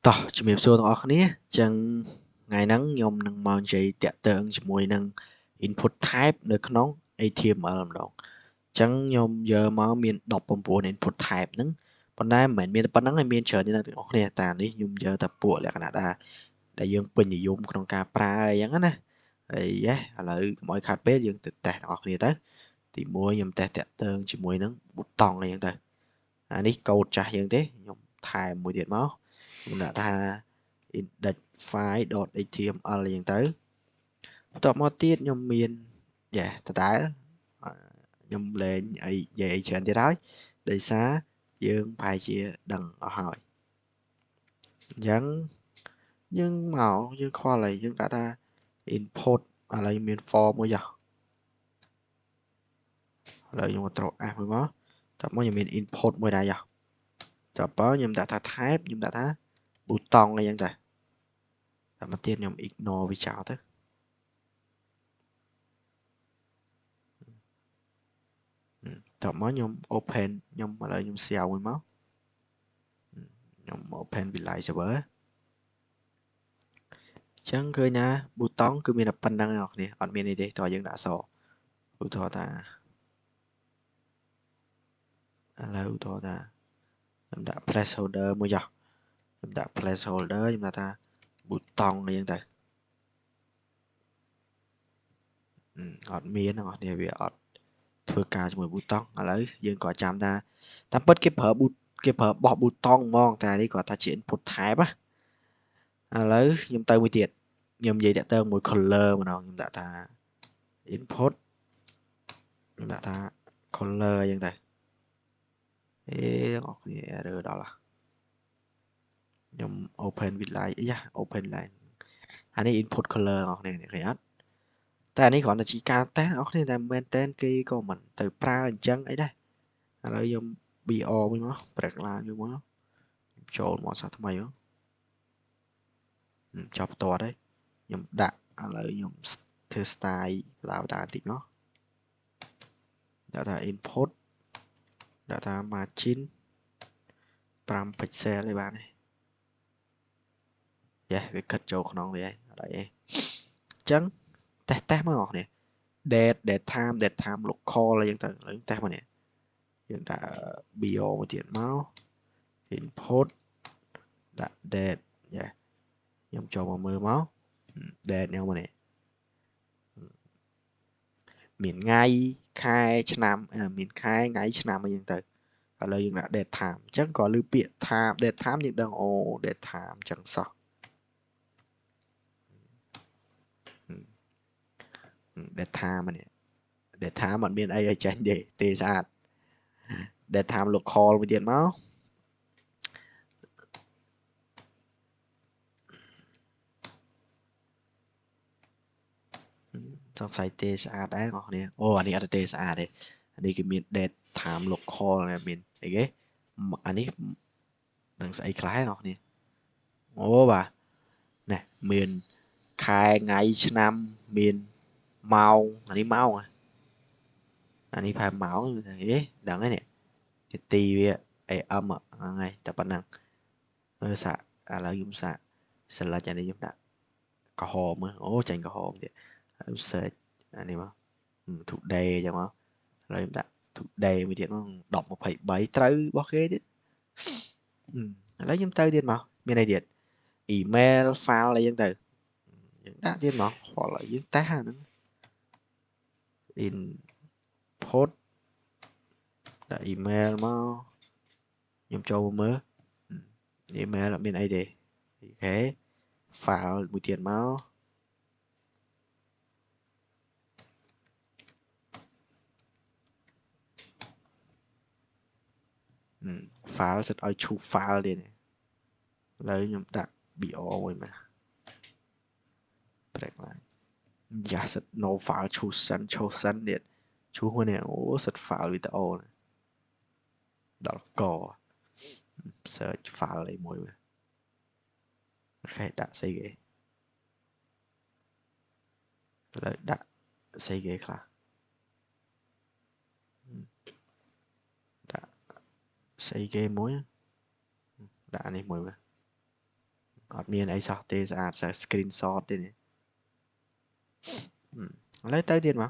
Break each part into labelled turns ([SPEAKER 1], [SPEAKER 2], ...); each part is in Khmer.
[SPEAKER 1] តោះជំរាបសួរទាំងអស់គ្នាចឹងថ្ងៃហ្នឹងខ្ញុំនឹងមកនិយាយតាក់ទងជាមួយនឹង input type នៅក្នុង HTML ម្ដងចឹងខ្ញុំយកមកមាន19 input type ហ្នឹងប៉ុន្តែមិនមែនមានតែប៉ុណ្្នឹងឯងមានច្រើនណាស់ទាំងអស់គ្នាតែនេះខ្ញុំយកតែពួកលក្ខណៈដែលយើងពេញនិយមក្នុងការប្រើអីចឹងណាហើយឥឡូវកុំឲ្យខាត់ពេលយើងទៅតេស្តទាំងអស់គ្នាទៅទី1ខ្ញុំតេស្តតាក់ទងជាមួយនឹងប៊ូតុងអីចឹងទៅអានេះកូដចាស់យើងទេខ្ញុំថែមមួយទៀតមកខ្ញុំដាក់ថា index file.html អញ្ចឹងទៅបន្ទាប់មកទៀតខ្ញុំមានដដែលខ្ញុំលែងអីនិយាយអីច្រើនទៀតហើយដោយសារយើងប្រហែលជាដឹងអស់ហើយអញ្ចឹងយើងមកយើងខ្វល់អីយើងដាក់ថា input ឥឡូវមាន for មួយចុះឥឡូវខ្ញុំ control F មួយមកតោះមកខ្ញុំមាន input មួយដែរចុះតោះបើខ្ញុំដាក់ថា type ខ្ញុំដាក់ថា button អីចឹងទៅតែមកទៀតខ្ញុំ ignore វាចោលទៅតោះមកខ្ញុំ open ខ្ញុំឥឡូវខ្ញុំ share មួយមកខ្ញុំ open Visual Server ចឹងឃើញណាប៊ូតុងគឺមានតែប៉ុណ្្នឹងឯងអ្នកគ្នាអត់មានអីទេតើយើងដាក់អក្សរឧទាហរណ៍ថាឥឡូវឧទាហរណ៍ថាខ្ញុំដាក់ placeholder មួយចុះខ្ញុំដាក់ placeholder ខ្ញុំដាក់ថាប៊ូតុងអីចឹងទៅអត់មានអ្នកគ្នាវាអត់ធ្វើការជាមួយប៊ូតុងឥឡូវយើងក៏ចាំថាតាមពិតគេប្រើបោះប៊ូតុងហ្មងតែនេះគាត់ថាជា input type ណាឥឡូវខ្ញុំទៅមួយទៀតខ្ញុំនិយាយតាក់ទងមួយ color ម្ដងខ្ញុំដាក់ថា input ខ្ញុំដាក់ថា color អីចឹងទៅអ្នកគ្នា error ដល់ខ្ញុំ open with line អី open line អានេះ input color អ្នកគ្នាឃើញអត់តែអានេះគ្រាន់តែជាការតេស្តអ្នកគ្នាតែមែនតើគេក៏មិនទៅប្រើអញ្ចឹងអីដែរឥឡូវខ្ញុំ BR មួយមក break line មួយមកចូលមកសាថ្មីមកចាប់ផ្ទាត់ហើយខ្ញុំដាក់ឥឡូវខ្ញុំធ្វើ style បដាបន្តិចមកដាក់ថា input ដាក់ថា margin 5 pixel ឯបានទេវាគិតចូលក្នុងវាហើយអត់អីទេអញ្ចឹងតេស្តមកអ្នកនេះ date time local អីចឹងទៅឥឡូវតេស្តមកនេះយើងដាក់ bio មួយទៀតមក input ដាក់ date ខ្ញុំចូលមកមើលមក date នេះមកនេះមានថ្ងៃខែឆ្នាំមានខែថ្ងៃឆ្នាំអីចឹងទៅឥឡូវយើងដាក់ date time អញ្ចឹងក៏ឮពាក្យ time date time យើងដឹងអូ date time អញ្ចឹងសោះ date time នេះ date time អត់មានអីឲ្យចាញ់ទេស្អាត date time local មួយទៀតមកសង្ស័យទេស្អាតដែរបងប្អូនអូអានេះអត់ទេស្អាតទេអានេះគេមាន date time local មានអីគេអានេះនឹងស្អីខ្លះបងប្អូនអូបាទនេះមានខែថ្ងៃឆ្នាំមានម៉ោងអានេះម៉ោងអានេះផែម៉ោងដឹងហើយនេះនាទីវា AM ហ្នឹងហើយតែប៉ុណ្ណឹងមើលសាក់ឥឡូវខ្ញុំសាក់ select អានេះខ្ញុំដាក់ក្រហមអូចាញ់ក្រហមទៀតហើយ search អានេះមក today អញ្ចឹងមកឥឡូវខ្ញុំដាក់ today មួយទៀតមក10:23ត្រូវរបស់គេទៀតឥឡូវខ្ញុំទៅទៀតមកមានអីទៀត email file អីចឹងទៅយើងដាក់ទៀតមកខ្វល់ឲ្យយើងតេស្តអាហ្នឹង input ដាក់ email មកខ្ញុំចូលមើល email អត់មានអីទេអូខេ file មួយទៀតមក file សិតឲ្យឈូ file ទៀតឥឡូវខ្ញុំដាក់ BR មួយមក break line យ៉ាសិត no file chosen ទៀតឈូមួយនេះអូសិត file វីដេអូដល់ក search file អីមួយអូខេដាក់ស្អីគេឥឡូវដាក់ស្អីគេខ្លះដាក់ស្អីគេមួយដាក់នេះមួយមើល อดมีอันไอ้ซอเตสะอาดใส่ screenshot ด้วยนี่lấy tới tiền mà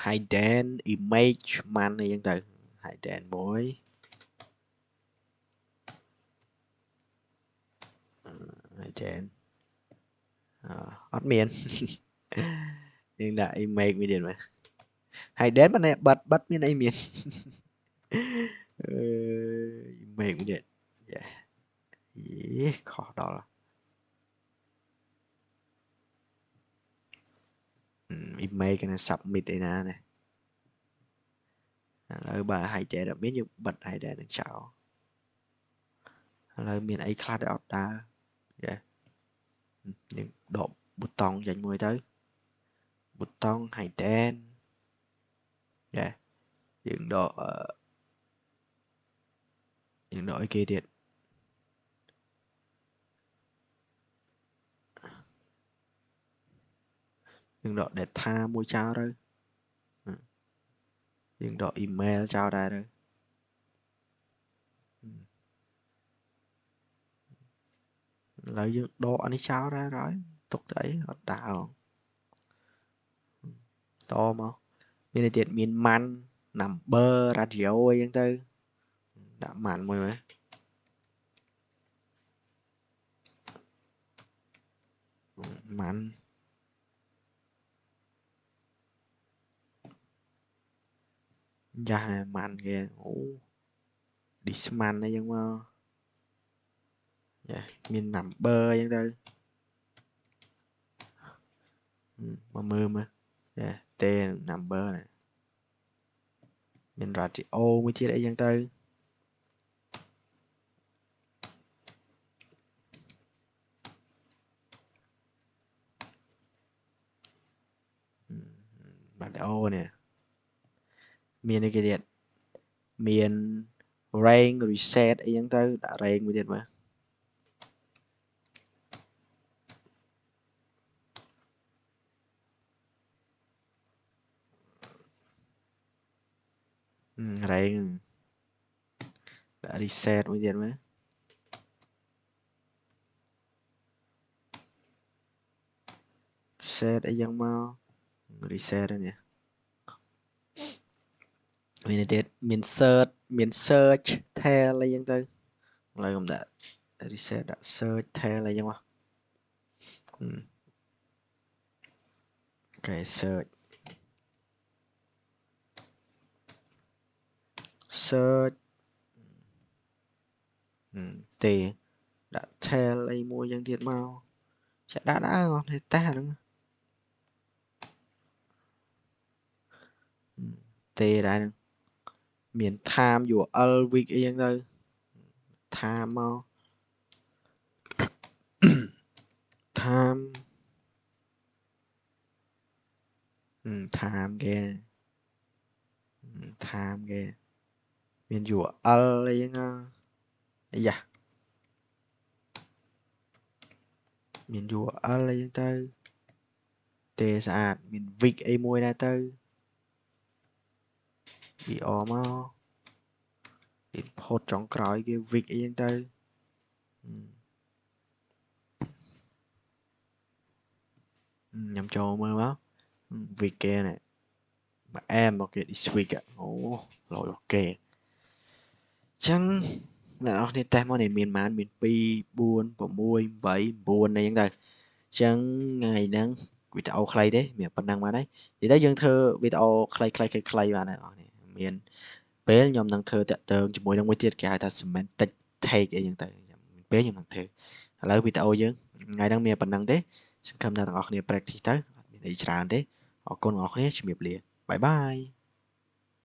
[SPEAKER 1] hidden image man này dân từ hidden mỗi hidden admin nhưng là image mới điện mà hidden bên này bật bên này miền image mới điện yeah. Ý, khó đó là image cái này submit đây nè này là bà hay trẻ đã biết như bật hay để được chào là miền ấy class out ta yeah. Nhưng độ bút tông dành mười tới bút tông hay đen yeah. Những độ những độ kia điện những độ để tha mua chào rồi những độ email chào đây rồi lấy những độ anh ấy chào ra rồi tục thấy ở đảo to mà bên này điện miền man nằm bơ radio ấy anh tư đã màn mùi mà màn da này màn kìa Disman này nhưng mà yeah. Miền nằm bơ ấy anh tư mà mơ mà yeah. Tên nằm bơ này miền radio mới chia đấy anh tư radio nè miền này kia điện miền rank reset ấy anh tư đã rank mới điện mà rank đã reset mới điện mà reset ấy dân mau reset đây nè miền này miền search theo lấy dân tư lại cũng đã reset đã search theo lấy dân mà cái search thì đã theo lấy mua dân thiệt mau sẽ đã ngon thì ta nữa tê đã nữa miền tham dụ việc ấy dân tư tham mau tham tham ghê tham ghê miền dụ ấy dân ấy da miền dụ ấy dân tư tê sạch miền việc ấy mua ra tư bị ồ mau import trong cõi cái việc ấy dân tư nhầm cho mơ máu việc kia này mà em một cái this week ạ rồi ok chẳng nào thì ta món này miền màn miền pi buôn và mui bảy buôn này những đây chẳng ngày nắng video clay đấy miền phần năng mà đấy thì tới dân thơ video clay mà này miền bé nhom năng thơ tẹt tường cho mỗi năng mới tiết cái hai ta semantic thay cái những tại bé nhom năng thơ lấy video chứ ngày đang miền phần năng đấy xin cảm ơn các bạn đã practice tới để chán đấy họ con ngọc nhé chụp liền bye bye